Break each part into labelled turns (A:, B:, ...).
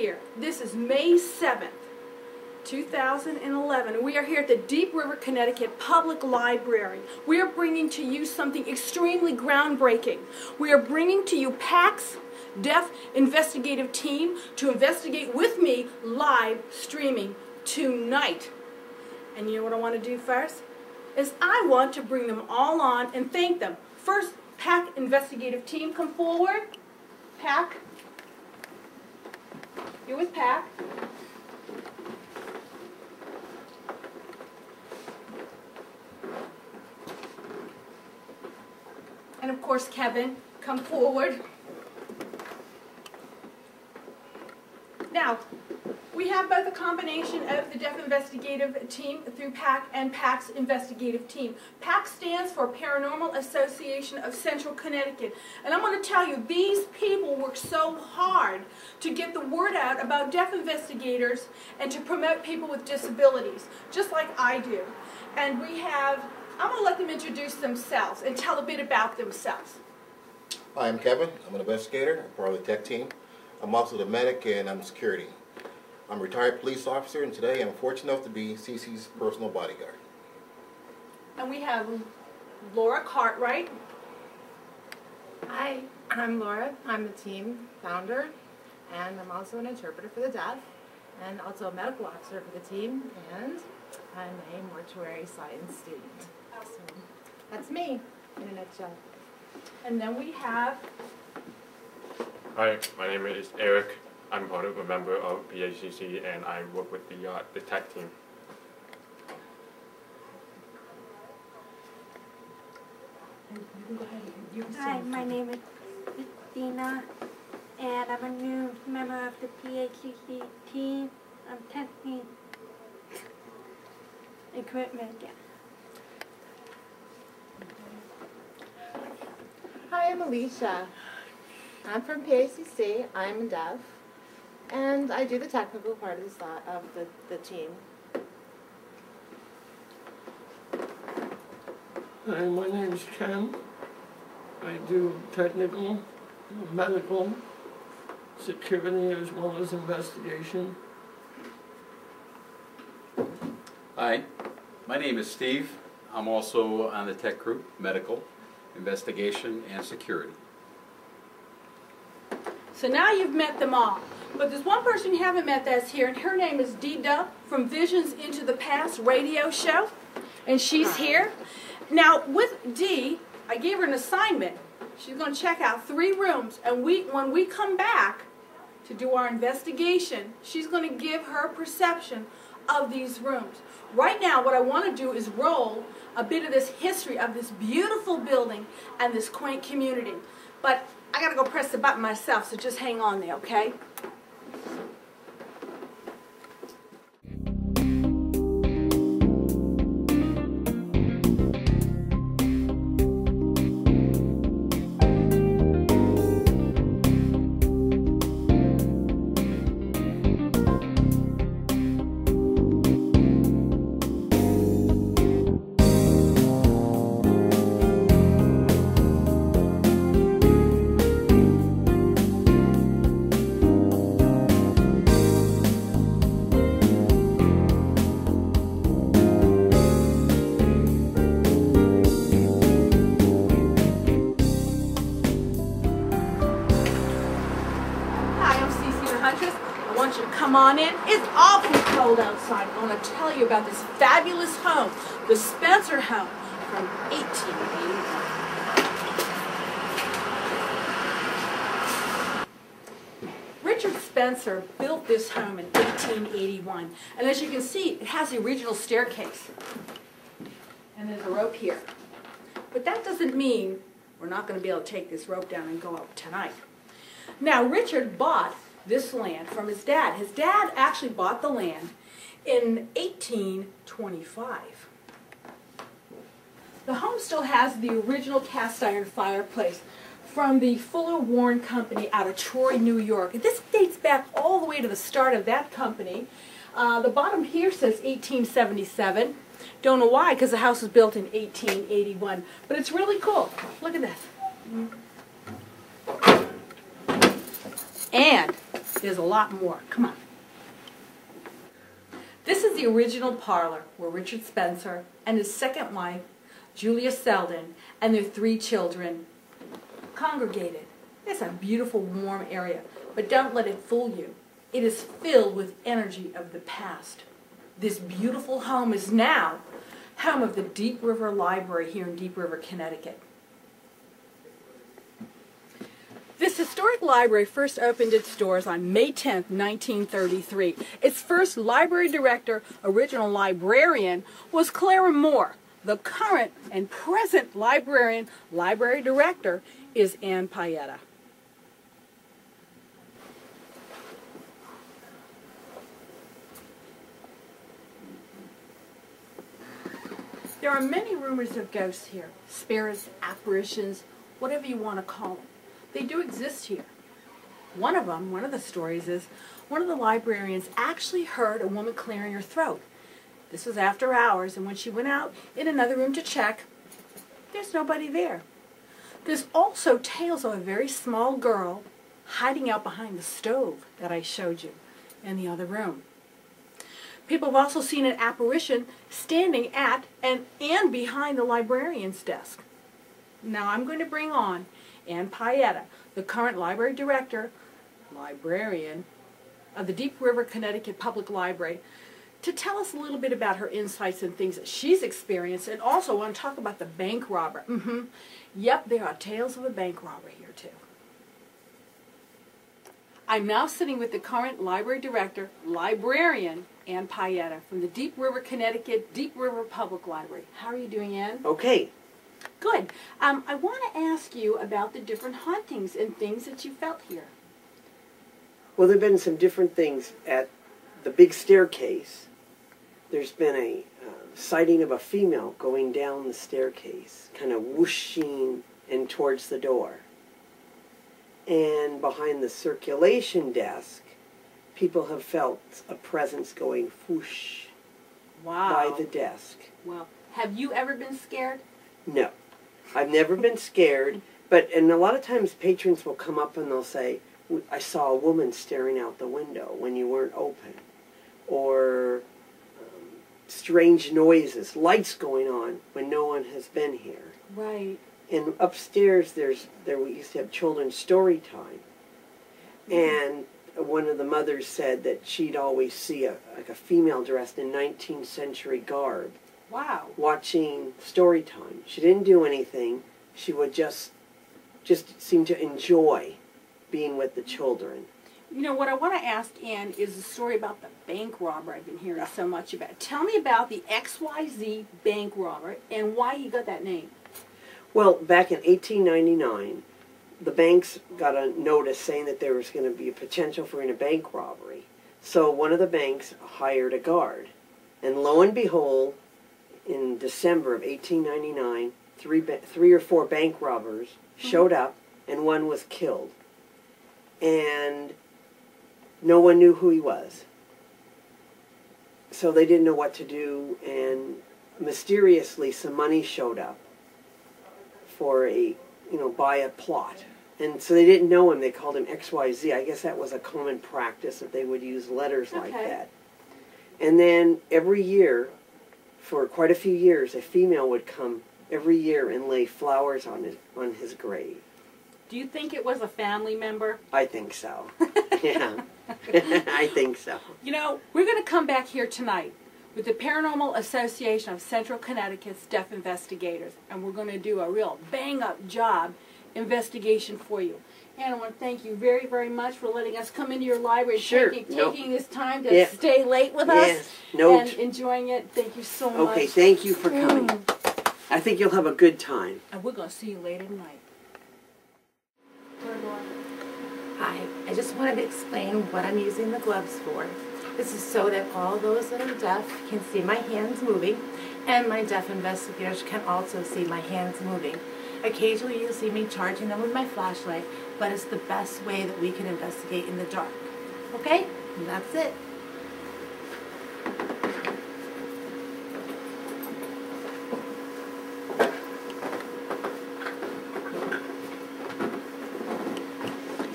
A: here. This is May 7th, 2011. We are here at the Deep River, Connecticut Public Library. We are bringing to you something extremely groundbreaking. We are bringing to you PAC's Deaf Investigative Team to investigate with me live streaming tonight. And you know what I want to do first? Is I want to bring them all on and thank them. First, PAC Investigative Team, come forward. PAC. You're with PAC. And of course, Kevin, come forward. Now, we have both a combination of the Deaf Investigative Team through PAC and PAC's Investigative Team. PAC stands for Paranormal Association of Central Connecticut. And I'm going to tell you, these people work so hard to get the word out about deaf investigators and to promote people with disabilities, just like I do. And we have, I'm going to let them introduce themselves and tell a bit about themselves.
B: Hi, I'm Kevin. I'm an investigator. I'm part of the tech team. I'm also the medic and I'm security. I'm a retired police officer, and today I'm fortunate enough to be Cece's personal bodyguard.
A: And we have Laura Cartwright.
C: Hi, I'm Laura. I'm the team founder, and I'm also an interpreter for the deaf, and also a medical officer for the team, and I'm a mortuary science student. So that's me in a nutshell.
A: And then we have...
D: Hi, my name is Eric. I'm part of a member of PACC and I work with the tech team.
E: Hi, my name is Christina, and I'm a new member of the PACC team. I'm testing equipment.
C: Hi, I'm Alicia. I'm from PACC. I'm deaf, and I do the technical part of the team.
F: Hi, my name is Ken. I do technical, medical, security, as well as investigation.
G: Hi, my name is Steve. I'm also on the tech group, medical, investigation, and security.
A: So now you've met them all. But there's one person you haven't met that's here, and her name is Dee Duff from Visions Into the Past radio show. And she's here. Now, with Dee, I gave her an assignment. She's going to check out 3 rooms. And when we come back to do our investigation, she's going to give her perception of these rooms. Right now, what I want to do is roll a bit of this history of this beautiful building and this quaint community. But I got to go press the button myself, so just hang on there, okay? Huntress, I want you to come on in. It's awfully cold outside. I want to tell you about this fabulous home, the Spencer home from 1881. Richard Spencer built this home in 1881. And as you can see, it has the original staircase. And there's a rope here. But that doesn't mean we're not going to be able to take this rope down and go up tonight. Now, Richard bought this land from his dad. His dad actually bought the land in 1825. The home still has the original cast iron fireplace from the Fuller Warren Company out of Troy, New York. This dates back all the way to the start of that company. The bottom here says 1877. Don't know why, because the house was built in 1881. But it's really cool. Look at this. And There's a lot more. Come on. This is the original parlor where Richard Spencer and his second wife, Julia Selden, and their 3 children congregated. It's a beautiful, warm area, but don't let it fool you. It is filled with energy of the past. This beautiful home is now home of the Deep River Library here in Deep River, Connecticut. This historic library first opened its doors on May 10, 1933. Its first library director, original librarian, was Clara Moore. The current and present library director is Ann Paeta. There are many rumors of ghosts here, spirits, apparitions, whatever you want to call them. They do exist here. One of the stories is, one of the librarians actually heard a woman clearing her throat. This was after hours, and when she went out in another room to check, there's nobody there. There's also tales of a very small girl hiding out behind the stove that I showed you in the other room. People have also seen an apparition standing at and behind the librarian's desk. Now I'm going to bring on Ann Paeta, the current library director, librarian of the Deep River, Connecticut Public Library, to tell us a little bit about her insights and things that she's experienced, and also want to talk about the bank robber. Yep, there are tales of a bank robber here too. I'm now sitting with the current library director, librarian, Ann Paeta from the Deep River, Connecticut, Deep River Public Library. How are you doing, Ann?
H: Okay.
A: Good. I want to ask you about the different hauntings and things that you felt here.
H: Well, there have been some different things at the big staircase. There's been a sighting of a female going down the staircase, kind of whooshing and towards the door. And behind the circulation desk, people have felt a presence going whoosh by the desk.
A: Wow. Have you ever been scared?
H: No. I've never been scared, and a lot of times patrons will come up and they'll say, I saw a woman staring out the window when you weren't open. Or strange noises, lights going on when no one has been here.
A: Right.
H: And upstairs, we used to have children's story time. And one of the mothers said that she'd always see a female dressed in 19th century garb.
A: Wow.
H: Watching story time. She didn't do anything. She would just seem to enjoy being with the children.
A: You know, what I want to ask Ann is the story about the bank robber I've been hearing so much about. Tell me about the XYZ bank robber and why he got that name.
H: Well, back in 1899, the banks got a notice saying that there was going to be a potential for a bank robbery. So one of the banks hired a guard. And lo and behold, in December of 1899, three or four bank robbers showed up, and one was killed. And no one knew who he was. So they didn't know what to do, and mysteriously some money showed up for buy a plot. And so they didn't know him. They called him XYZ. I guess that was a common practice that they would use letters like that. And then every year, for quite a few years, a female would come every year and lay flowers on his grave.
A: Do you think it was a family member?
H: I think so. Yeah. I think so.
A: You know, we're going to come back here tonight with the Paranormal Association of Central Connecticut's Deaf Investigators, and we're going to do a real bang-up job investigation for you. And I want to thank you very, very much for letting us come into your library, taking this time to stay late with us and enjoying it. Thank you so much.
H: Okay, thank you for coming. I think you'll have a good time.
A: And we're going to see you later tonight.
C: Hi, I just wanted to explain what I'm using the gloves for. This is so that all those that are deaf can see my hands moving, and my deaf investigators can also see my hands moving. Occasionally you'll see me charging them with my flashlight, but it's the best way that we can investigate in the dark. Okay? And that's it.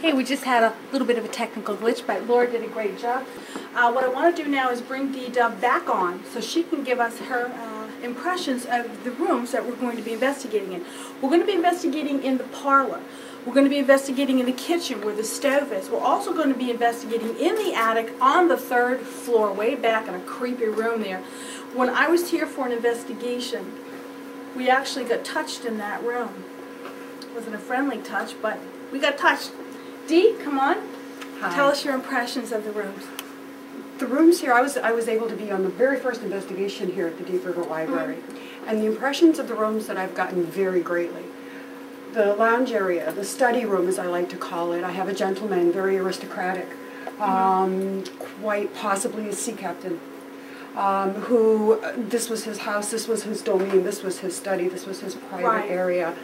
A: Okay, we just had a little bit of a technical glitch, but Laura did a great job. What I want to do now is bring Dee Dub back on so she can give us her impressions of the rooms that we're going to be investigating in. We're going to be investigating in the parlor. We're going to be investigating in the kitchen where the stove is. We're also going to be investigating in the attic on the 3rd floor, way back in a creepy room there. When I was here for an investigation, we actually got touched in that room. It wasn't a friendly touch, but we got touched. Dee, come on.
I: Hi.
A: Tell us your impressions of the rooms.
I: The rooms here, I was able to be on the very first investigation here at the Deep River Library. And the impressions of the rooms that I've gotten vary greatly. The lounge area, the study room as I like to call it, I have a gentleman, very aristocratic, quite possibly a sea captain, who, this was his house, this was his domain, this was his study, this was his private area.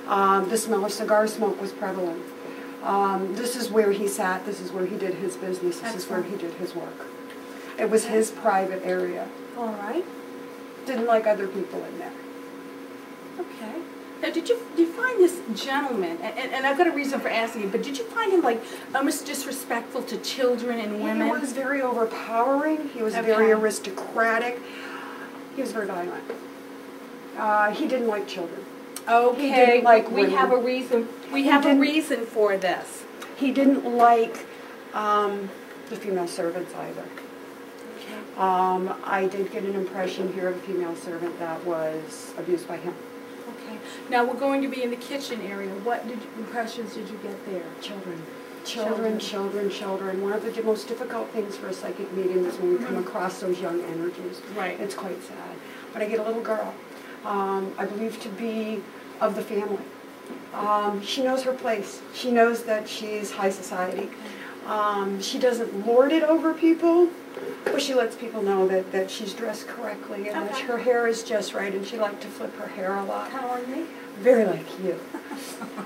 I: The smell of cigar smoke was prevalent. This is where he sat, this is where he did his business, this is where he did his work. It was his private area.
A: All right.
I: Didn't like other people in there.
A: Okay. Now, did you find this gentleman, and I've got a reason for asking you, but did you find him like almost disrespectful to children and women?
I: He was very overpowering. He was very aristocratic. He was very violent. He didn't like children.
A: Okay.
I: He didn't like
A: we
I: women.
A: have a reason. We have a reason for this.
I: He didn't like the female servants either.
A: Okay.
I: I did get an impression here of a female servant that was abused by him.
A: Okay. Now we're going to be in the kitchen area. What impressions did you get there?
I: Children. One of the most difficult things for a psychic medium is when we come across those young energies.
A: Right.
I: It's quite sad. But I get a little girl, I believe to be of the family. She knows her place. She knows that she's high society. She doesn't lord it over people, but she lets people know that she's dressed correctly and that her hair is just right, and she liked to flip her hair a lot.
A: Kind of like me?
I: Very like you.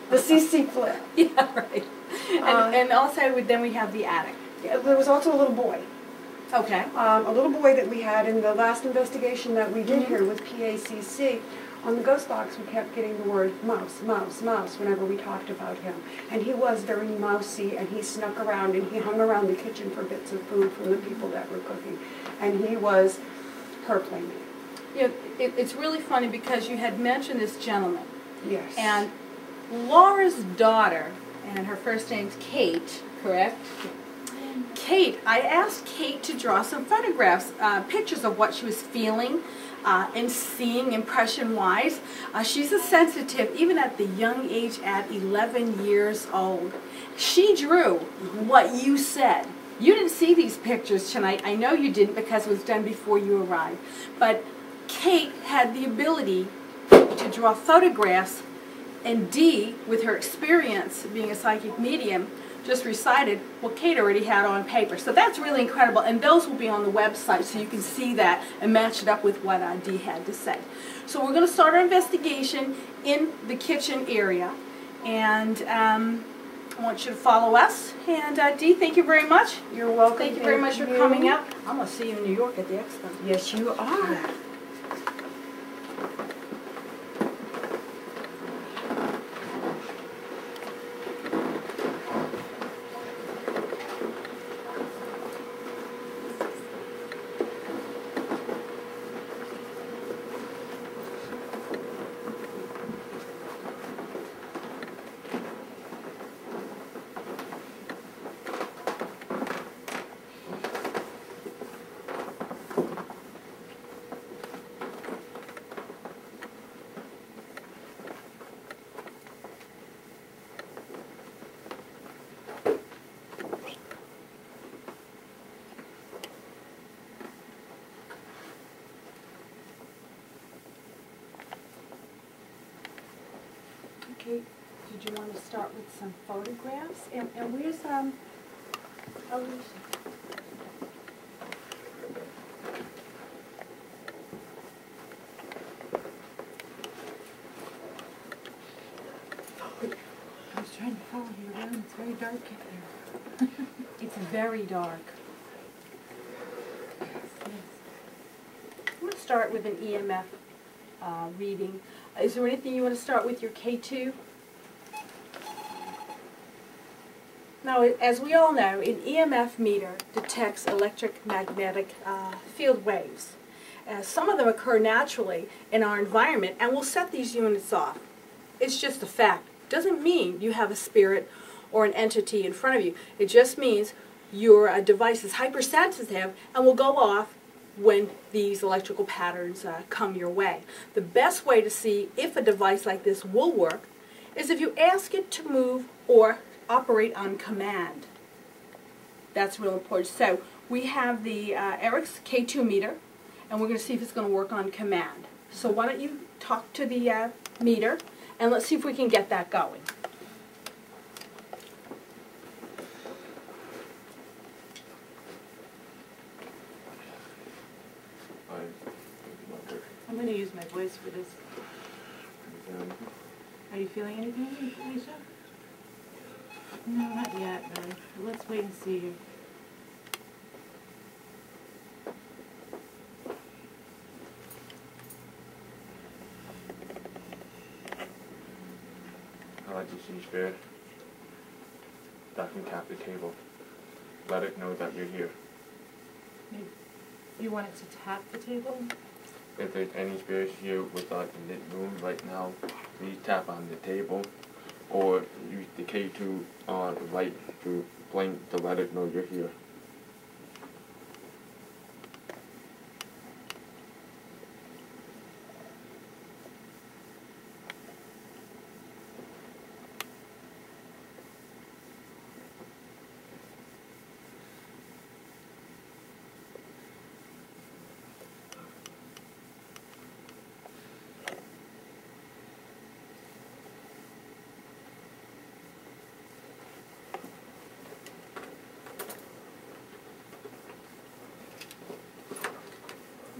I: The CC flip.
A: Yeah, right. And also, then we have the attic.
I: There was also a little boy.
A: Okay.
I: A little boy that we had in the last investigation that we did here with PACC. On the ghost box, we kept getting the word mouse, mouse, mouse whenever we talked about him. And he was very mousy, and he snuck around, and he hung around the kitchen for bits of food from the people that were cooking. And he was her playmate.
A: Yeah, it's really funny because you had mentioned this gentleman.
I: Yes.
A: And Laura's daughter, and her first name's Kate, correct? Kate, I asked Kate to draw some photographs, pictures of what she was feeling and seeing impression-wise. She's a sensitive, even at the young age at 11 years old. She drew what you said. You didn't see these pictures tonight. I know you didn't because it was done before you arrived. But Kate had the ability to draw photographs, and Dee, with her experience being a psychic medium, just recited what Kate already had on paper. So that's really incredible, and those will be on the website so you can see that and match it up with what Dee had to say. So we're going to start our investigation in the kitchen area, and I want you to follow us. And Dee, thank you very much.
I: You're welcome.
A: Thank you very much for coming up. I'm going to see you in New York at the expo.
I: Yes, you are.
A: Okay, did you want to start with some photographs? And where's, Alicia? I was trying to follow you around. It's very dark in here. It's very dark. Yes, yes. I'm going to start with an EMF reading. Is there anything you want to start with your K2? Now, as we all know, an EMF meter detects electromagnetic field waves. Some of them occur naturally in our environment, and we'll set these units off. It's just a fact. Doesn't mean you have a spirit or an entity in front of you. It just means your device is hypersensitive and will go off when these electrical patterns come your way. The best way to see if a device like this will work is if you ask it to move or operate on command. That's real important. So we have the Eric's K2 meter, and we're going to see if it's going to work on command. So why don't you talk to the meter, and let's see if we can get that going.
C: I'm going to use my voice for this. Are you feeling anything, Alicia? No, not yet, really. Let's wait and see.
D: I like to see spirit that can tap the table. Let it know that you're here.
C: You want it to tap the table?
D: If there's any spirits here with us in this room right now, please tap on the table or use the K2 light to blink to let it know you're here.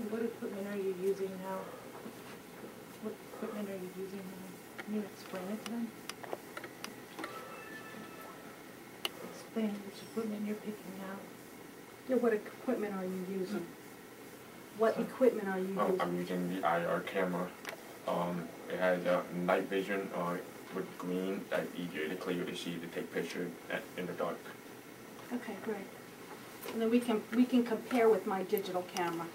C: What equipment are you using now? What equipment are you using now? Can you explain it to them? Explain which equipment you're picking now.
A: Yeah, what equipment are you using? What equipment are you using?
D: I'm using the IR camera. It has night vision with green that's easier to clear to see to take pictures in the dark.
A: Okay, great. And then we can compare with my digital camera.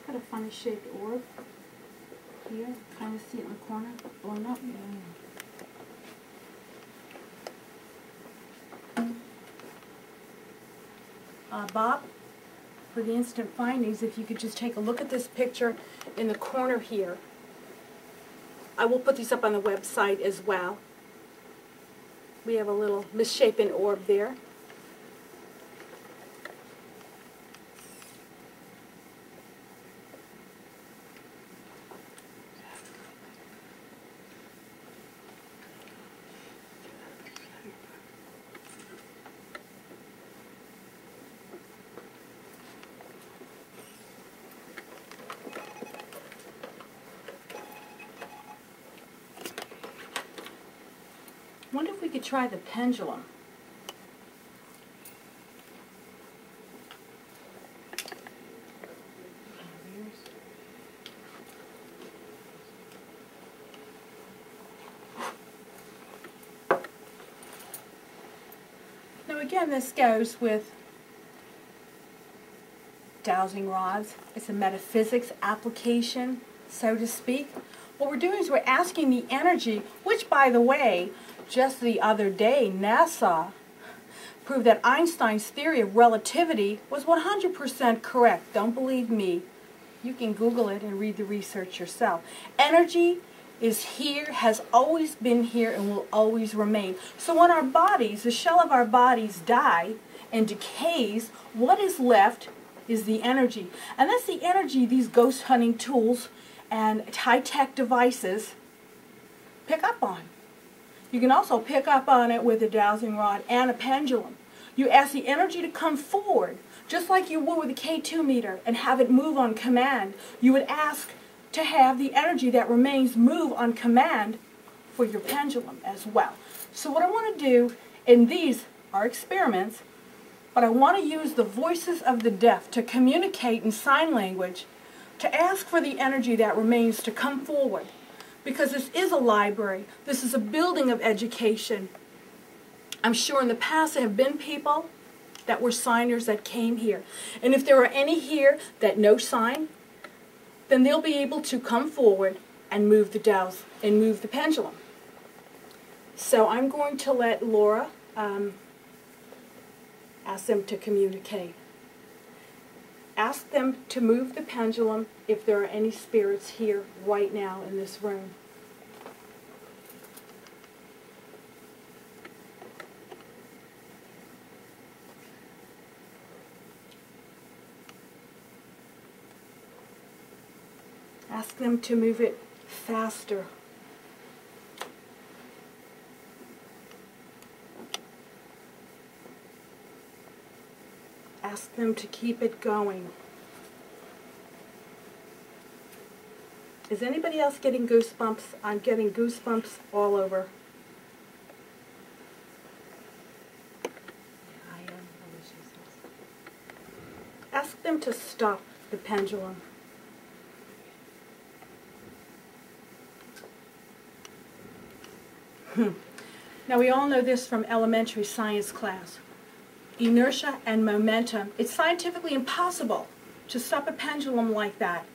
A: Got a funny shaped orb here. Kind of see it in the corner, blown up. Bob, for the instant findings, if you could just take a look at this picture in the corner here. I will put these up on the website as well. We have a little misshapen orb there. I wonder if we could try the pendulum. Now again, this goes with dowsing rods. It's a metaphysics application, so to speak. What we're doing is we're asking the energy, which, by the way, just the other day, NASA proved that Einstein's theory of relativity was 100% correct. Don't believe me. You can Google it and read the research yourself. Energy is here, has always been here, and will always remain. So when our bodies, the shell of our bodies die and decays, what is left is the energy. And that's the energy these ghost hunting tools and high-tech devices pick up on. You can also pick up on it with a dowsing rod and a pendulum. You ask the energy to come forward, just like you would with a K2 meter, and have it move on command. You would ask to have the energy that remains move on command for your pendulum as well. So what I want to do, and these are experiments, but I want to use the voices of the deaf to communicate in sign language, to ask for the energy that remains to come forward. Because this is a library, this is a building of education. I'm sure in the past there have been people that were signers that came here. And if there are any here that no sign, then they'll be able to come forward and move the dowels and move the pendulum. So I'm going to let Laura ask them to communicate. Ask them to move the pendulum if there are any spirits here right now in this room. Ask them to move it faster. Ask them to keep it going. Is anybody else getting goosebumps? I'm getting goosebumps all over.
C: I am.
A: Ask them to stop the pendulum. Now we all know this from elementary science class. Inertia and momentum. It's scientifically impossible to stop a pendulum like that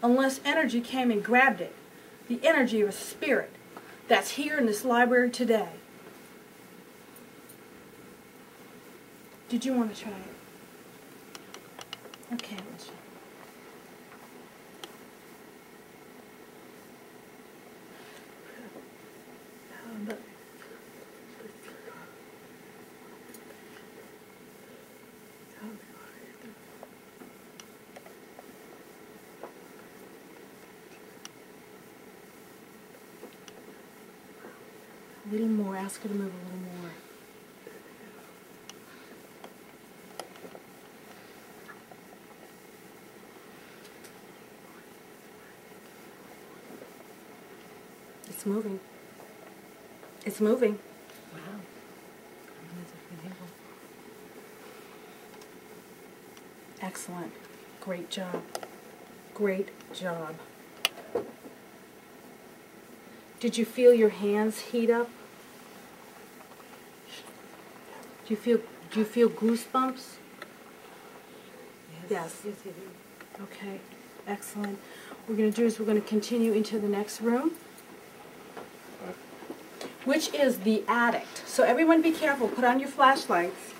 A: unless energy came and grabbed it. The energy of a spirit that's here in this library today. Did you want to try it? Okay, let's try. A little more. Ask her to move a little more. It's moving. It's moving.
C: Wow.
A: Excellent. Great job. Great job. Did you feel your hands heat up? Do you feel goosebumps? Yes.
C: Yes, I do.
A: Okay. Excellent. What we're going to do is we're going to continue into the next room, which is the attic. So everyone be careful. Put on your flashlights.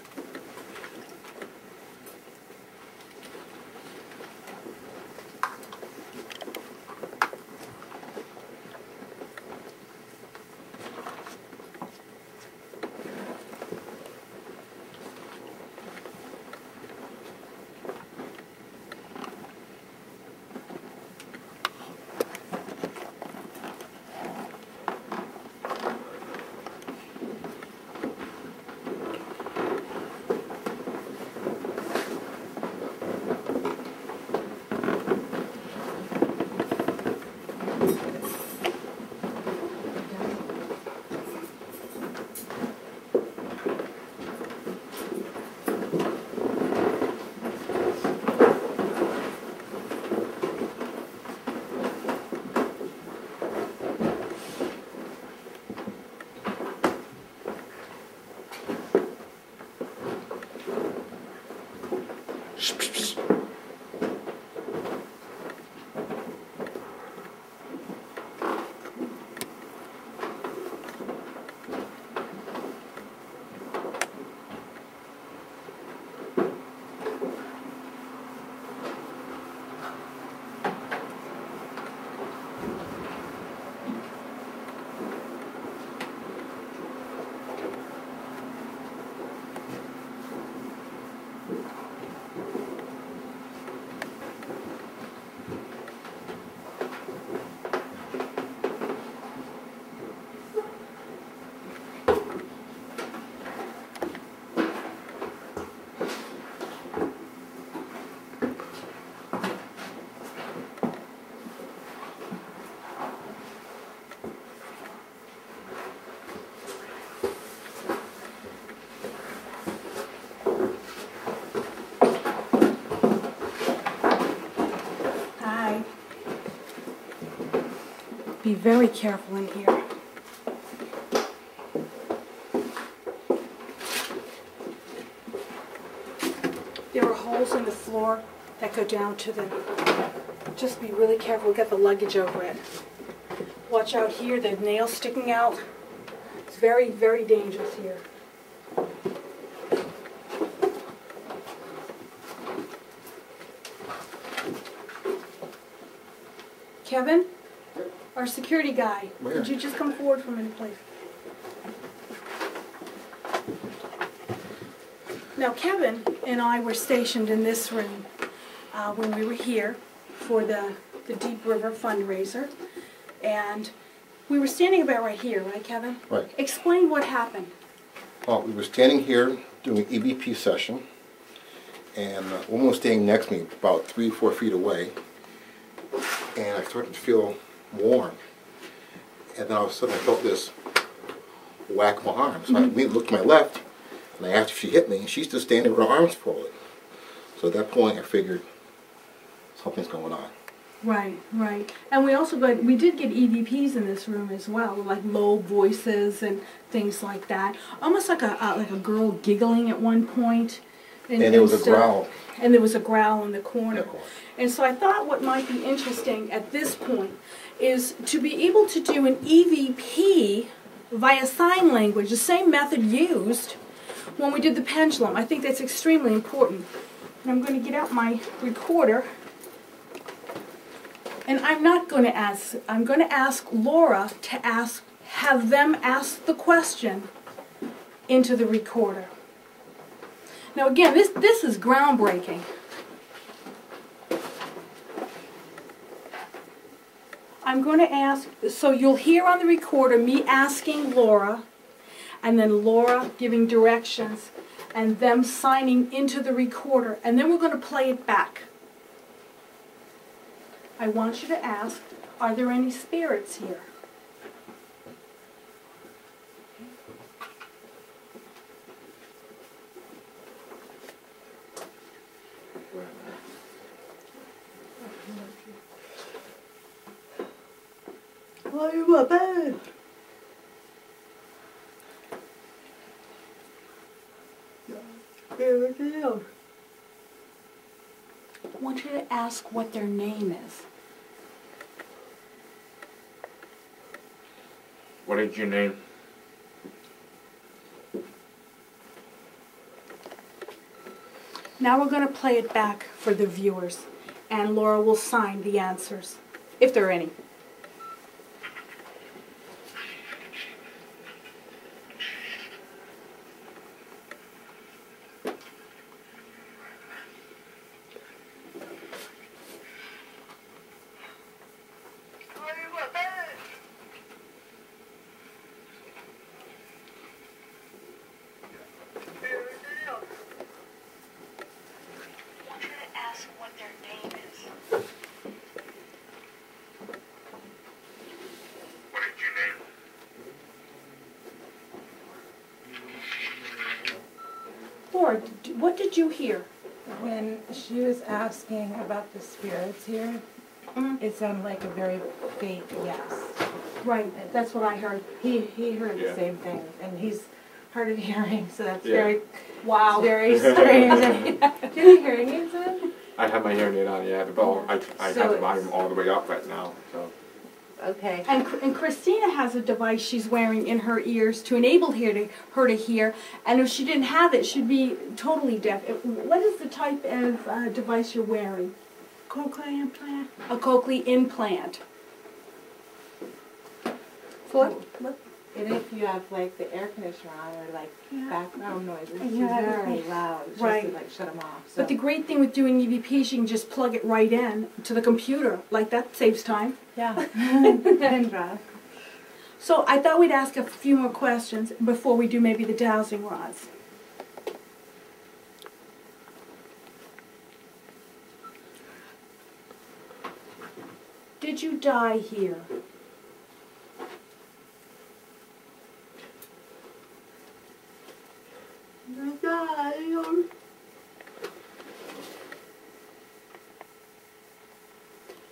A: Be very careful in here. There are holes in the floor that go down to the... Just be really careful. We've got the luggage over it. Watch out here, the nails sticking out. It's very, very dangerous here. Kevin, our security guy,
B: Where?
A: could you just come forward for a minute, please? Now, Kevin and I were stationed in this room when we were here for the Deep River fundraiser, and we were standing about right here, right, Kevin?
B: Right.
A: Explain what happened.
B: We were standing here doing an EVP session, and a woman was standing next to me about 3 or 4 feet away, and I started to feel warm. And then all of a sudden I felt this whack on my arm. So I immediately looked to my left, and I asked if she hit me, and she's just standing with her arms folded. So at that point I figured something's going on.
A: Right, right. And we did get EVPs in this room as well, like low voices and things like that. Almost like a girl giggling at one point.
B: And there was a growl.
A: And there was a growl in the corner. And so I thought what might be interesting at this point is to be able to do an EVP via sign language, the same method used when we did the pendulum. I think that's extremely important. And I'm going to get out my recorder. And I'm going to ask Laura to have them ask the question into the recorder. Now again, this is groundbreaking. I'm going to ask, so you'll hear on the recorder me asking Laura, and then Laura giving directions, and them signing into the recorder, and then we're going to play it back. I want you to ask, are there any spirits here? Are you a bed? Here it is. I want you to ask what their name is.
D: What is your name?
A: Now we're going to play it back for the viewers, and Laura will sign the answers, if there are any. Laura, what did you hear?
C: When she was asking about the spirits here, it sounded like a very faint yes.
A: Right, that's what I heard.
C: He heard the same thing, and he's hard of hearing, so that's very strange. Do you have hearing aids in?
D: I have my hearing aid on, yeah, but I have the volume all the way up right now, so.
C: Okay.
A: And Christina has a device she's wearing in her ears to enable her to hear, and if she didn't have it, she'd be totally deaf. What is the type of device you're wearing? Cochlear implant? A cochlear implant.
C: And if you have like the air conditioner on or like background noises, it's
A: Yeah.
C: very loud. It's just to like shut them off. So.
A: But the great thing with doing EVPs, you can just plug it right in to the computer. Like that saves time.
C: Yeah. And drive.
A: So I thought we'd ask a few more questions before we do maybe the dowsing rods. Did you die here?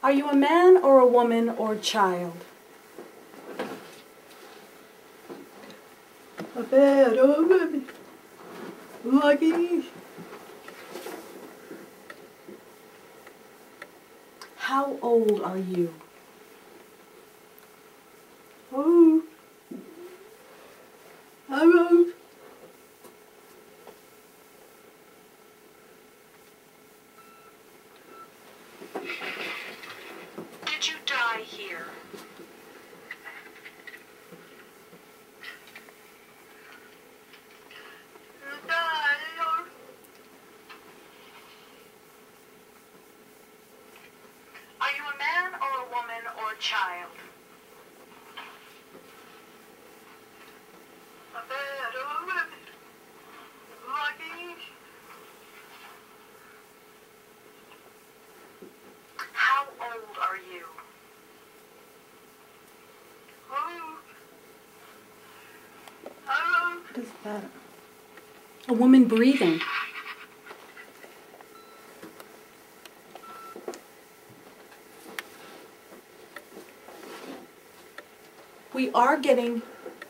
A: Are you a man or a woman or a child?
F: bad over me. Lucky.
A: How old are you?
F: Oh. I'm old.
J: Did you die here? You died. Are you a man or a woman or a child? A man or a woman. Lucky. How old are you? Oh.
A: What is that? A woman breathing. We are getting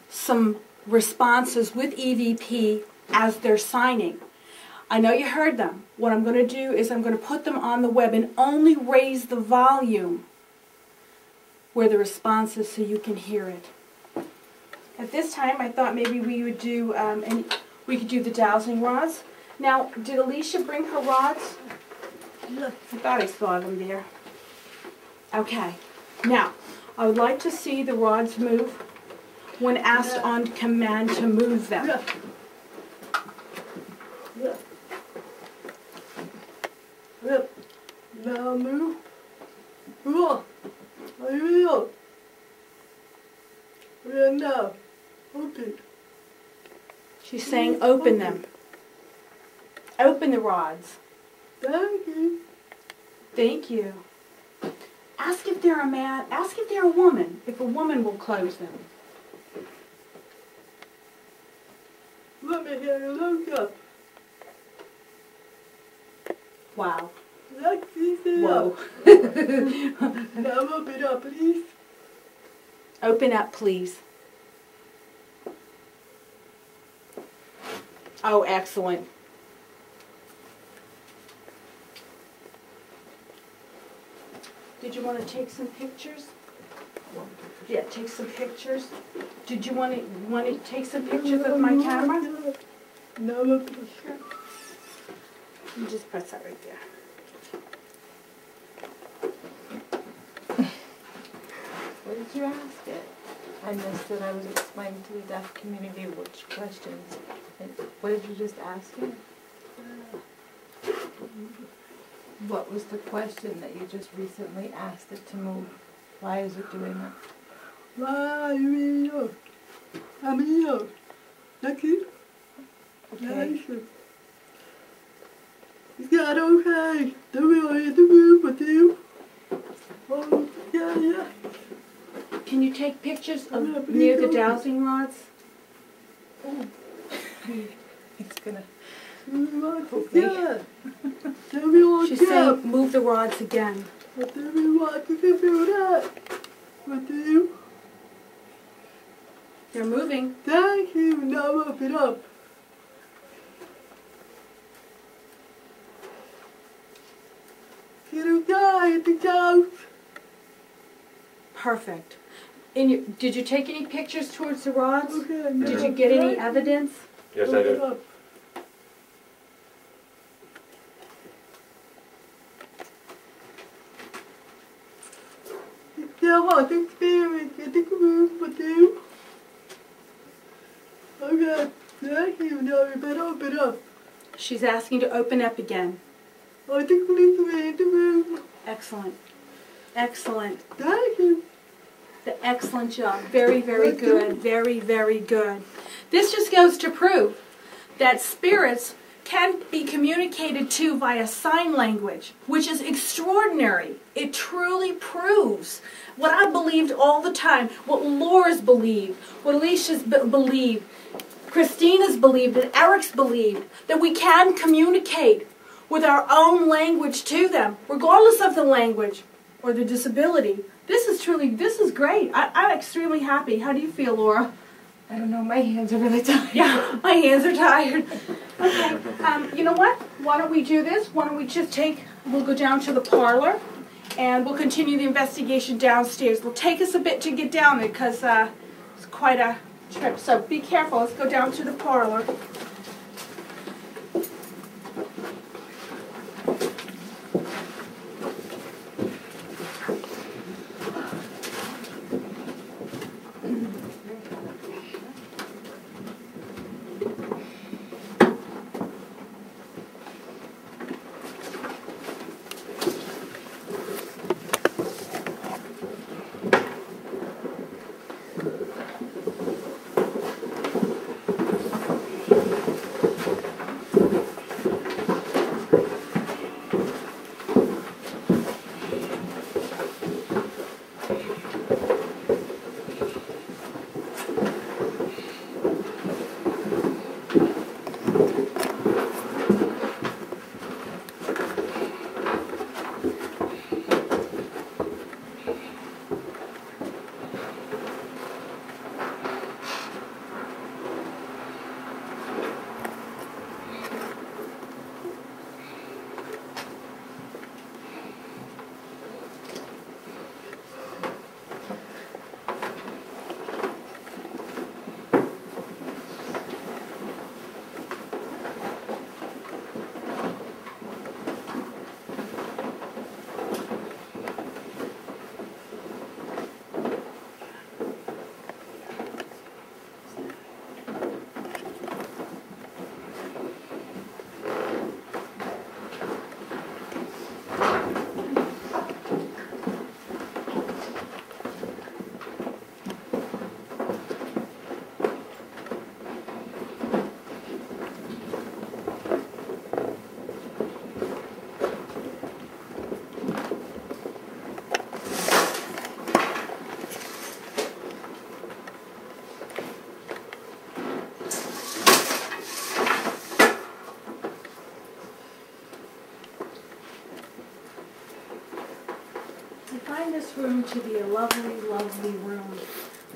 A: some responses with EVP as they're signing. I know you heard them. What I'm going to do is I'm going to put them on the web and only raise the volume where the response is so you can hear it. At this time, I thought maybe we would do we could do the dowsing rods. Now, did Alicia bring her rods? I thought I saw them there. Okay. Now, I would like to see the rods move when asked on command to move them.
F: Now move. Oh, I will. And now, open.
A: She's saying open them. Open the rods.
F: Thank you.
A: Thank you. Ask if they're a man. Ask if they're a woman. If a woman will close them.
F: Let me get a look up.
A: Wow.
F: Let's see it
A: Whoa.
F: up. Now open up, please.
A: Open up, please. Oh, excellent. Did you want to take some pictures? Yeah, take some pictures. Did you want to take some pictures of my camera?
F: No, open.
A: You just press that right there.
C: What did you ask it? I missed it. I was explaining to the deaf community which questions. And what did you just ask it? What was the question that you just recently asked it to move? Why is it doing that?
F: Why are you? I'm here. Lucky.
C: Okay.
F: Is that okay? Don't we want you to move with you? Oh, yeah.
A: Can you take pictures of near the dowsing rods?
C: Oh. It's gonna.
F: Yeah. Tell me what
A: She's saying move the rods again.
F: Tell me what you can do that. What do you?
A: They're moving.
F: Thank you. Now open up. You die at the house.
A: Perfect. Did you take any pictures towards the rods?
F: Okay.
A: Did you get any evidence?
D: Yes, I did.
F: Up. Yeah, what experience? I think move with you. Okay. Thank you. Now you better open up.
A: She's asking to open up again.
F: I think we need to move.
A: Excellent. Excellent.
F: Thank you.
A: Excellent job. Very, very good. Very, very good. This just goes to prove that spirits can be communicated to via sign language, which is extraordinary. It truly proves what I believed all the time, what Laura's believed, what Alicia's believed, Christina's believed, and Eric's believed, that we can communicate with our own language to them, regardless of the language or the disability. This is great. I'm extremely happy. How do you feel, Laura?
C: I don't know, my hands are really tired.
A: Yeah, my hands are tired. Okay, you know what? Why don't we do this? Why don't we just we'll go down to the parlor and we'll continue the investigation downstairs. It'll take us a bit to get down there because it's quite a trip. So be careful. Let's go down to the parlor. This room to be a lovely, lovely room.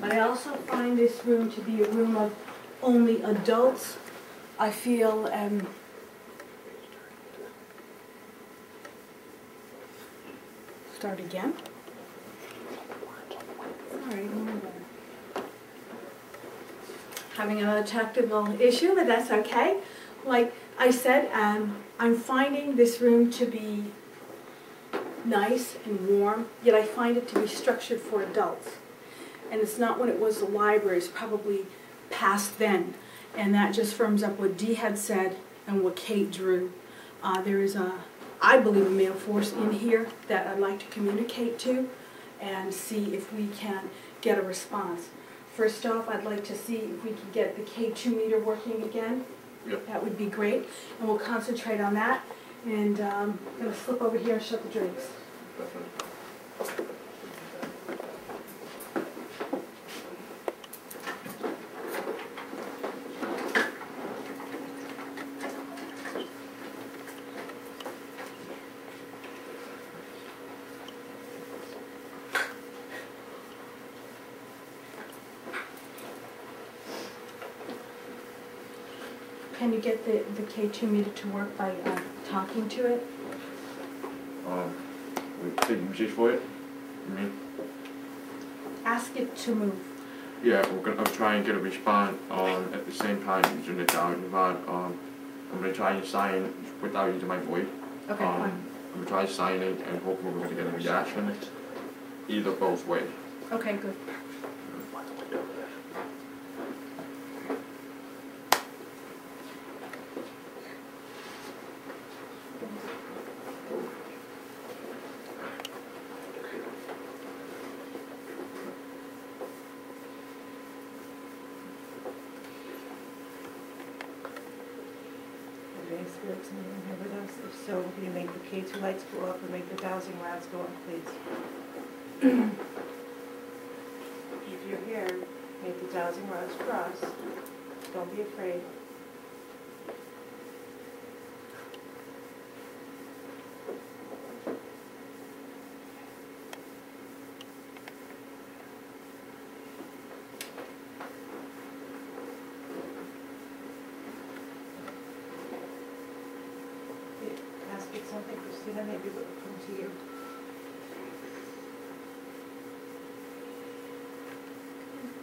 A: But I also find this room to be a room of only adults. I feel start again. Sorry, having another technical issue, but that's okay. Like I said, I'm finding this room to be nice and warm, yet I find it to be structured for adults. And it's not when it was the library, it's probably past then. And that just firms up what Dee had said and what Kate drew. There is I believe, a male force in here that I'd like to communicate to and see if we can get a response. First off, I'd like to see if we can get the K2 meter working again.
D: Yep.
A: That would be great. And we'll concentrate on that. And I'm going to slip over here and shut the drinks.
D: Definitely.
A: Can you get the K2 meter to work by talking to it?
D: We take message for it? You mean?
A: Ask it to move.
D: Yeah, I'll try and get a response at the same time using the dial divide. I'm gonna try and sign without using my voice.
A: Okay, fine.
D: I'm gonna try signing and hopefully we're gonna get a reaction either both ways.
A: Okay, good.
C: Spirits in the room here with us? If so, will you make the K2 lights go up or make the dowsing rods go up, please? If you're here, make the dowsing rods cross. Don't be afraid. it's something, Christina, maybe will come to you.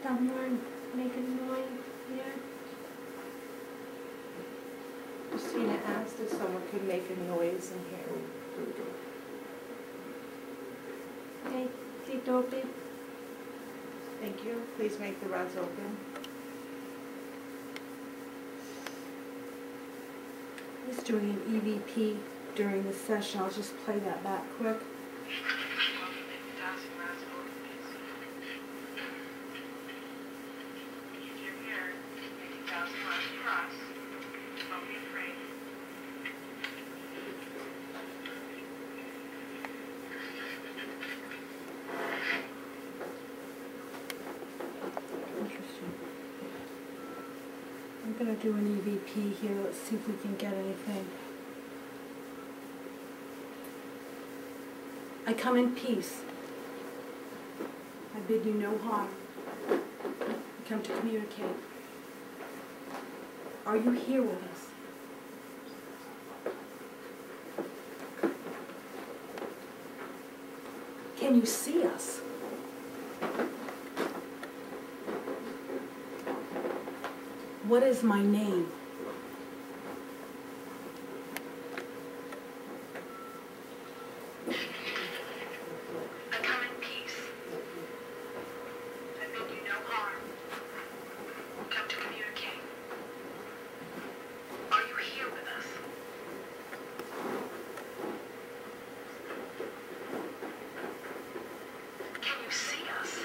E: Someone making noise here.
C: Christina asked if someone could make a noise in here.
D: There we go.
E: Okay, seat open.
C: Thank you. Please make the rods open.
A: I was doing an EVP during the session. I'll just play that back quick. Interesting. I'm going to do an EVP here. Let's see if we can get anything. I come in peace. I bid you no harm. I come to communicate. Are you here with us? Can you see us? What is my name?
J: I come in peace. I bid you no harm. Come to communicate. Are you here with us? Can you see us?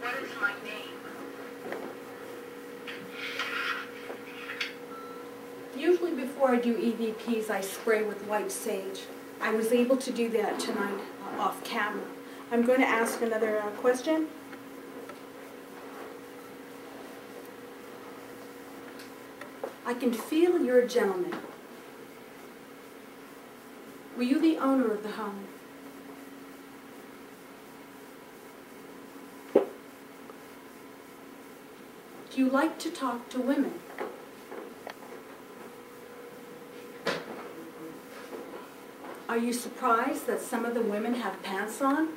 J: What is my name?
A: Usually before I do EVPs, I spray with white sage. I was able to do that tonight off camera. I'm going to ask another question. I can feel you're a gentleman. Were you the owner of the home? Do you like to talk to women? Are you surprised that some of the women have pants on?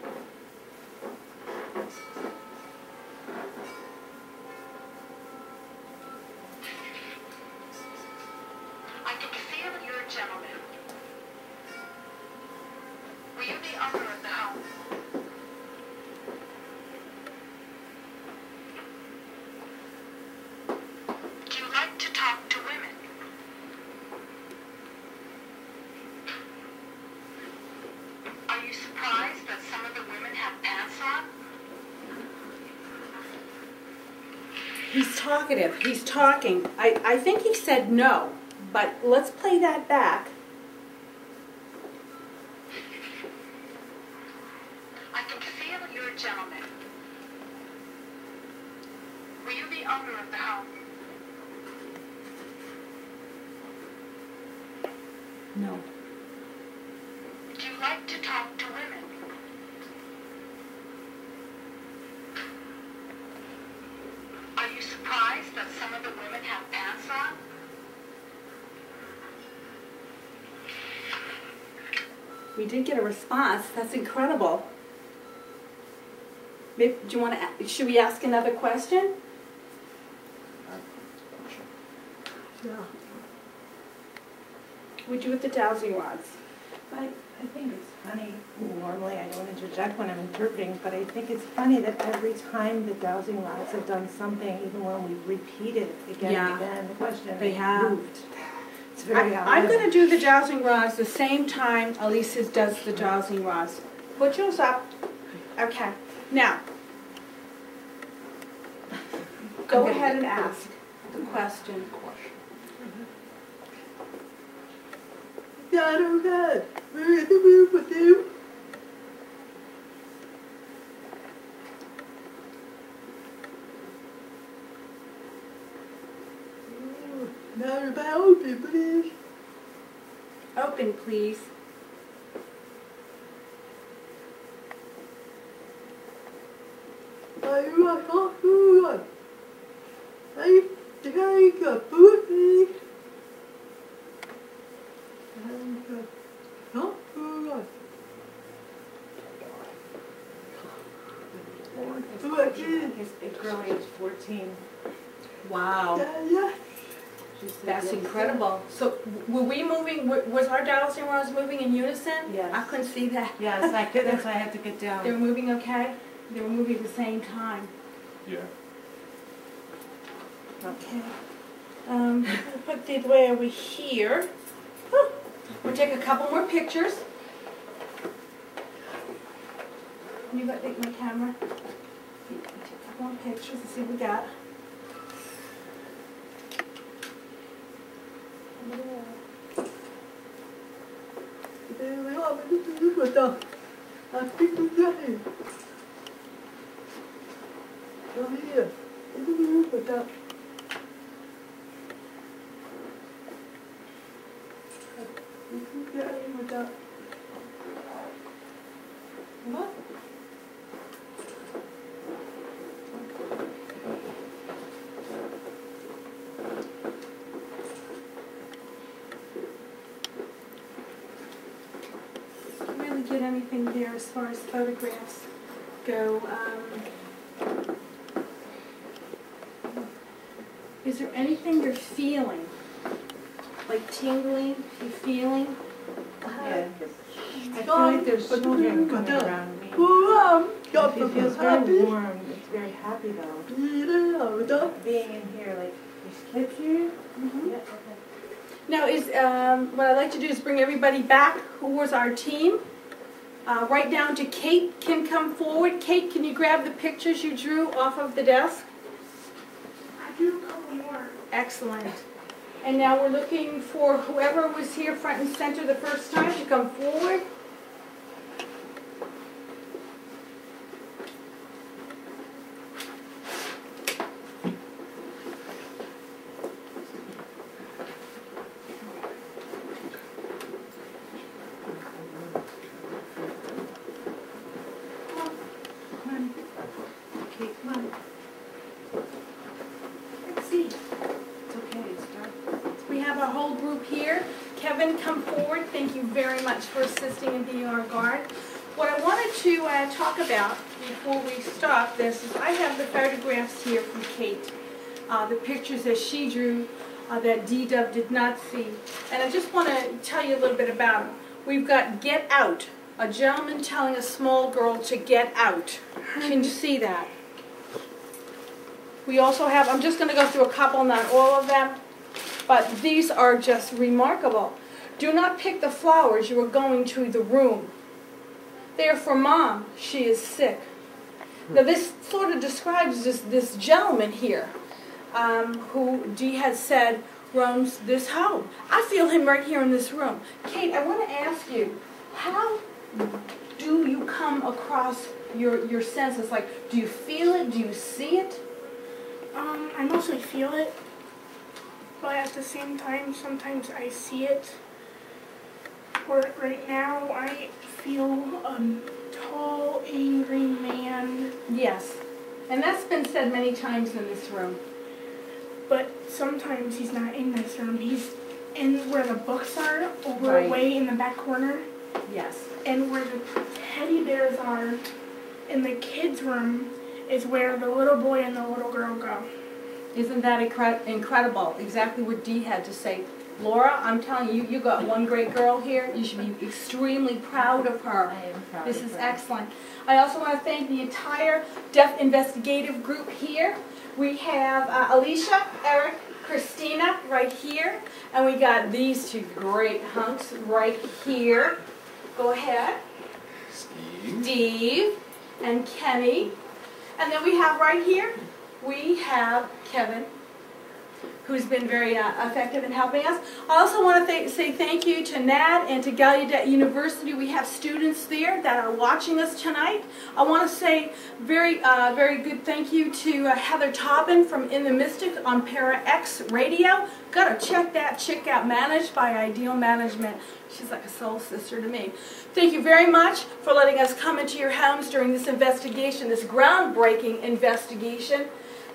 J: I can feel you're a gentleman. Were you the owner of the home? Do you like to talk to women? Are you surprised that some of the women have pants on?
A: He's talkative. He's talking. I think he said no, but let's play that back.
J: I can feel you're a gentleman. Were you the owner of the home?
A: No.
J: Do you like to talk to women? Are you surprised that some of the women have pants on?
A: We did get a response. That's incredible. Maybe, do you want to? Should we ask another question? Yeah. We do with the dowsing rods.
C: I think it's funny, normally I don't interject when I'm interpreting, but I think it's funny that every time the dowsing rods have done something, even when we repeat it again
A: Yeah.
C: and again, the question
A: They have.
C: moved. It's very odd.
A: I'm going to do the dowsing rods the same time Elisa's does the dowsing rods. Put yours up. Okay. Now, go ahead and ask the question.
K: I don't know. We're in the room with you. Now about open, please.
A: Open, please.
K: Are you right? Are you right? Hey, okay. got food. And no food.
C: His big girl age 14.
A: Wow.
K: Yeah.
A: That's incredible. So were we moving, was our dolls and Rose moving in unison?
C: Yes.
A: I couldn't see that.
C: Yes, that's why I had to get down.
A: They were moving okay? They were moving at the same time.
D: Yeah.
A: Okay. We'll put the way over here. Whew. We'll take a couple more pictures. You got my camera? Take a couple more pictures and see what we got. What? Can't really get anything there as far as photographs go. Is there anything you're feeling? Like tingling? You're feeling?
C: Yeah. I feel like there's children coming around me. It feels very warm. It's very happy though. Being in here, like, there's kids here. Yeah, okay.
A: Now, what I'd like to do is bring everybody back who was our team. Right down to Kate can come forward. Kate, can you grab the pictures you drew off of the desk?
E: I drew a couple more.
A: Excellent. And now we're looking for whoever was here front and center the first time to come forward. Kevin, come forward. Thank you very much for assisting and being our guard. What I wanted to talk about before we stop this is I have the photographs here from Kate, the pictures that she drew that D-Dub did not see. And I just want to tell you a little bit about them. We've got Get Out, a gentleman telling a small girl to get out. Can you see that? We also have, I'm just going to go through a couple, not all of them, but these are just remarkable. Do not pick the flowers, you are going to the room. They are for Mom, she is sick. Now this sort of describes this gentleman here, who Dee has said roams this home. I feel him right here in this room. Kate, I want to ask you, how do you come across your senses? Like, do you feel it? Do you see it?
E: I mostly feel it, but at the same time, sometimes I see it. Right now, I feel a tall, angry man.
A: Yes, and that's been said many times in this room.
E: But sometimes he's not in this room. He's in where the books are, over
A: Right.
E: way in the back corner.
A: Yes.
E: And where the teddy bears are, in the kids' room, is where the little boy and the little girl go.
A: Isn't that incredible? Exactly what Dee had to say. Laura, I'm telling you, you got one great girl here. You should be extremely proud of her.
C: I am proud
A: This
C: of
A: is
C: her.
A: excellent. I also want to thank the entire Deaf Investigative Group here. We have Alicia, Eric, Christina right here, and we got these two great hunks right here. Go ahead. Steve and Kenny. And then we have right here, we have Kevin, who's been very effective in helping us. I also want to say thank you to NAD and to Gallaudet University. We have students there that are watching us tonight. I want to say very good thank you to Heather Taubin from In the Mystic on Para X Radio. Got to check that chick out, managed by Ideal Management. She's like a soul sister to me. Thank you very much for letting us come into your homes during this investigation, this groundbreaking investigation.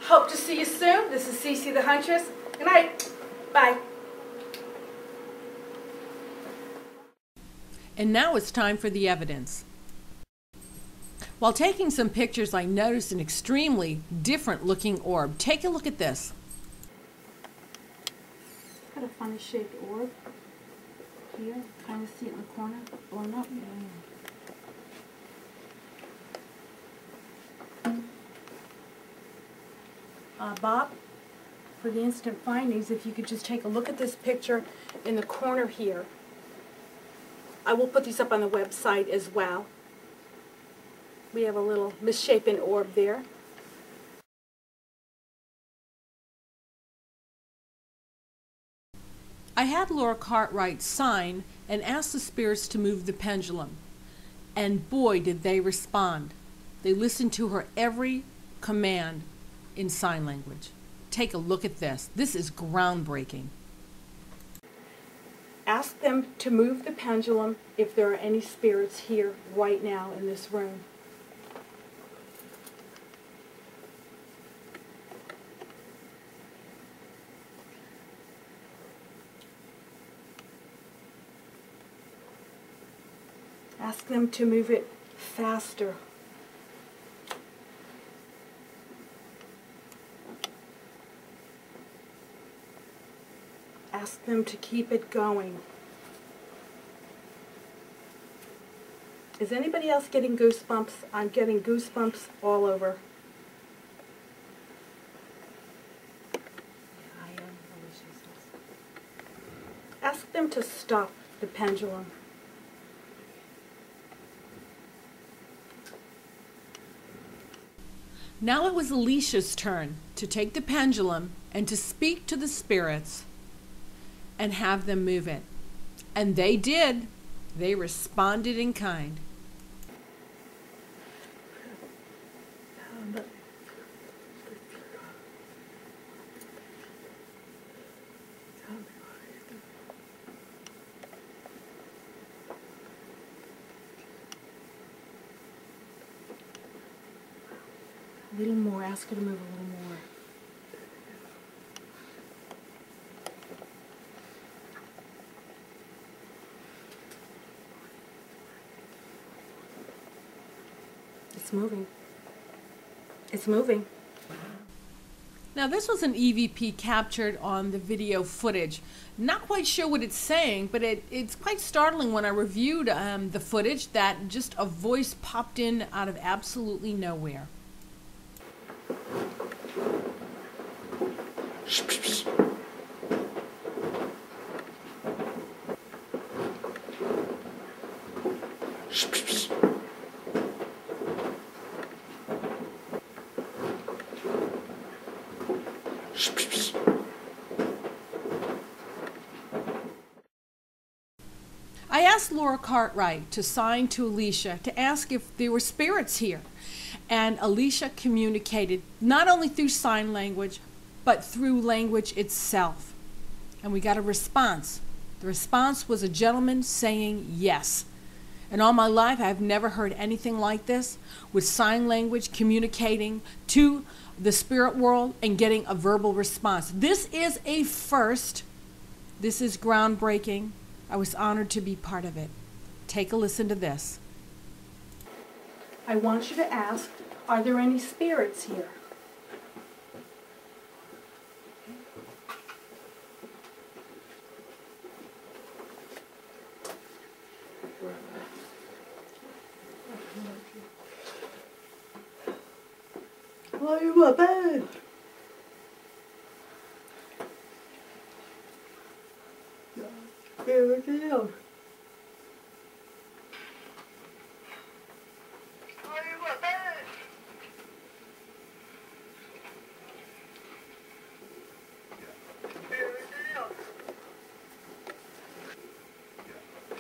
A: Hope to see you soon. This is Cece the Huntress. Good night. Bye.
L: And now it's time for the evidence. While taking some pictures, I noticed an extremely different looking orb. Take a look at this.
A: Got a funny shaped orb here. Kind of see it in the corner. Blown up. Bob, for the instant findings, if you could just take a look at this picture in the corner here. I will put these up on the website as well. We have a little misshapen orb there.
L: I had Laura Cartwright sign and ask the spirits to move the pendulum. And boy, did they respond. They listened to her every command in sign language. Take a look at this. This is groundbreaking.
A: Ask them to move the pendulum if there are any spirits here right now in this room. Ask them to move it faster. Ask them to keep it going. Is anybody else getting goosebumps? I'm getting goosebumps all over.
C: I am.
A: Ask them to stop the pendulum.
L: Now it was Alicia's turn to take the pendulum and to speak to the spirits and have them move it. And they did. They responded in kind.
A: A little more. Ask her to move a little more. It's moving. It's moving.
L: Now this was an EVP captured on the video footage. Not quite sure what it's saying, but it's quite startling when I reviewed the footage that just a voice popped in out of absolutely nowhere. I asked Laura Cartwright to sign to Alicia to ask if there were spirits here. And Alicia communicated not only through sign language, but through language itself. And we got a response. The response was a gentleman saying yes. In all my life, I've never heard anything like this, with sign language communicating to the spirit world and getting a verbal response. This is a first. This is groundbreaking. I was honored to be part of it. Take a listen to this.
A: I want you to ask, are there any spirits here?
K: Are you a bed? Here it is.
J: Are you a bed? Here it is.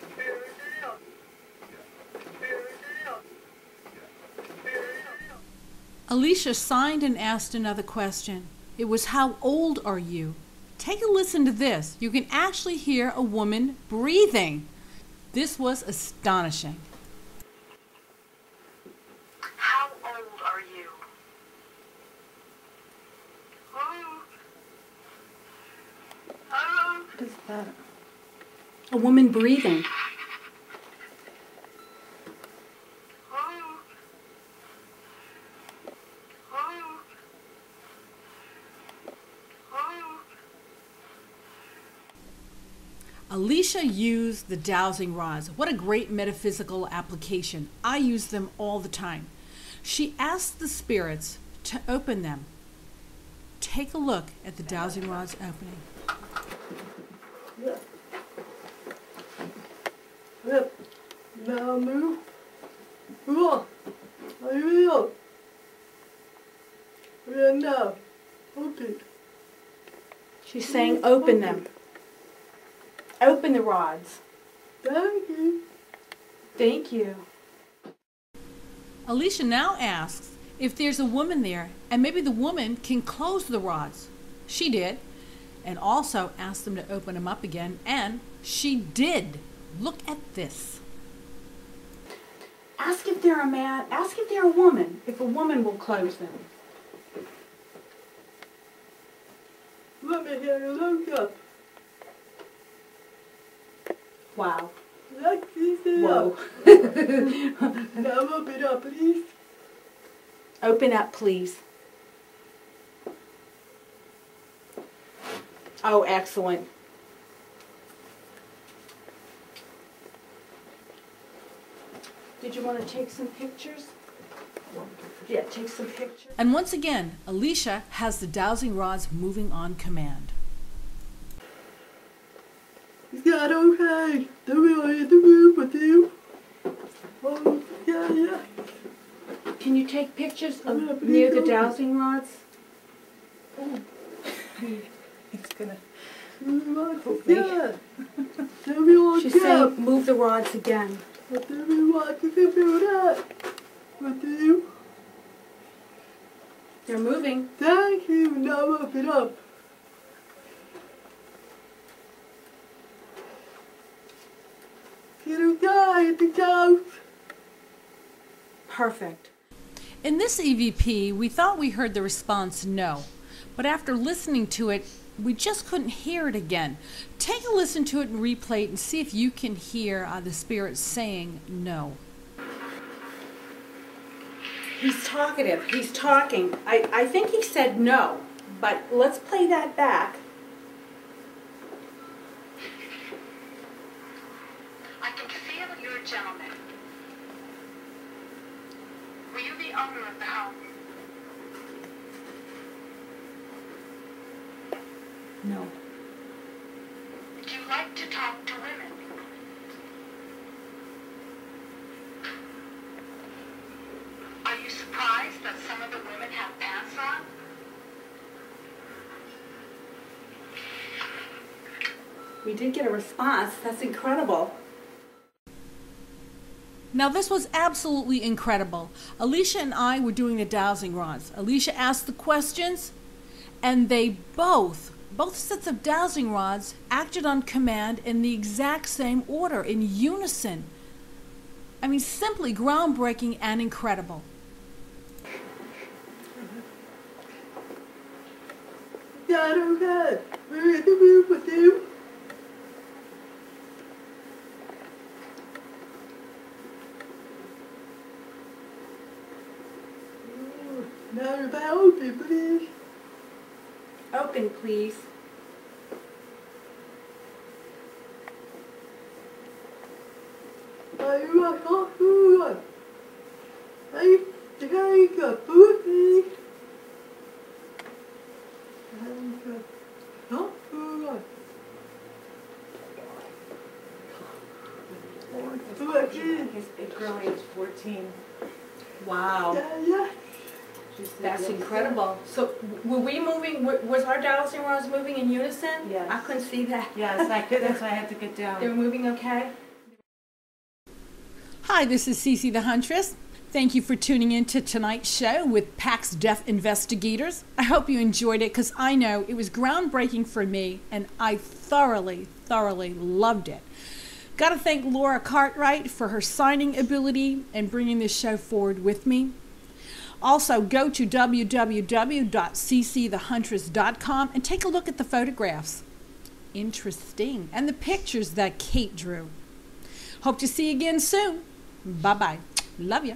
J: Here it is. Here it is.
L: Alicia signed and asked another question. It was, how old are you? Take a listen to this. You can actually hear a woman breathing. This was astonishing.
J: How old are you? Oh.
I: What is that?
A: A woman breathing. Alicia used the dowsing rods. What a great metaphysical application. I use them all the time. She asked the spirits to open them. Take a look at the dowsing rods opening.
K: Yep. Now move. Move. I will. And now, open.
A: She's saying open them. Open the rods.
K: Thank you.
A: Thank you.
L: Alicia now asks if there's a woman there, and maybe the woman can close the rods. She did, and also asked them to open them up again, and she did. Look at this.
A: Ask if they're a man, ask if they're a woman, if a woman will close them.
K: Let me hear you look up.
A: Wow.
K: Let's see.
A: Whoa.
K: Now open it up, please.
A: Open up, please. Oh, excellent. Did you want to take some pictures? Yeah, take some pictures.
L: And once again, Alicia has the dowsing rods moving on command.
K: Is that okay? Do we want you to move with you? Oh, yeah.
A: Can you take pictures of near the dowsing rods?
K: Oh.
A: It's gonna.
K: Yeah. Do we want
A: She's
K: to
A: saying move the rods again.
K: What do we want to do that? What do you?
A: They're moving.
K: Thank you. Now open up. You die at the house.
A: Perfect.
L: In this EVP, we thought we heard the response no, but after listening to it, we just couldn't hear it again. Take a listen to it and replay it and see if you can hear the spirit saying no.
A: He's talkative. He's talking. I think he said no, but let's play that back.
J: I can feel you're a gentleman. Were you the owner of the home?
A: No.
J: Do you like to talk to women? Are you surprised that some of the women have pants on?
A: We did get a response. That's incredible.
L: Now this was absolutely incredible. Alicia and I were doing the dowsing rods. Alicia asked the questions, and they both sets of dowsing rods acted on command in the exact same order, in unison. I mean, simply groundbreaking and incredible.
K: Dad, okay. We're in the room with you. Now you're back open, please.
A: Open, please.
K: Are you a coffee? Are you taking a food, please?
C: His girl age 14.
A: Wow.
K: Yeah.
A: That's incredible. So were we moving, was our dowsing rods moving in unison?
C: Yes.
A: I couldn't see that.
C: Yes, I could. That's why I had to get down.
A: They were moving okay?
L: Hi, this is Cece the Huntress. Thank you for tuning in to tonight's show with PAX Deaf Investigators. I hope you enjoyed it because I know it was groundbreaking for me and I thoroughly loved it. Got to thank Laura Cartwright for her signing ability and bringing this show forward with me. Also, go to www.ccthehuntress.com and take a look at the photographs. interesting. And the pictures that Kate drew. Hope to see you again soon. Bye-bye. Love ya.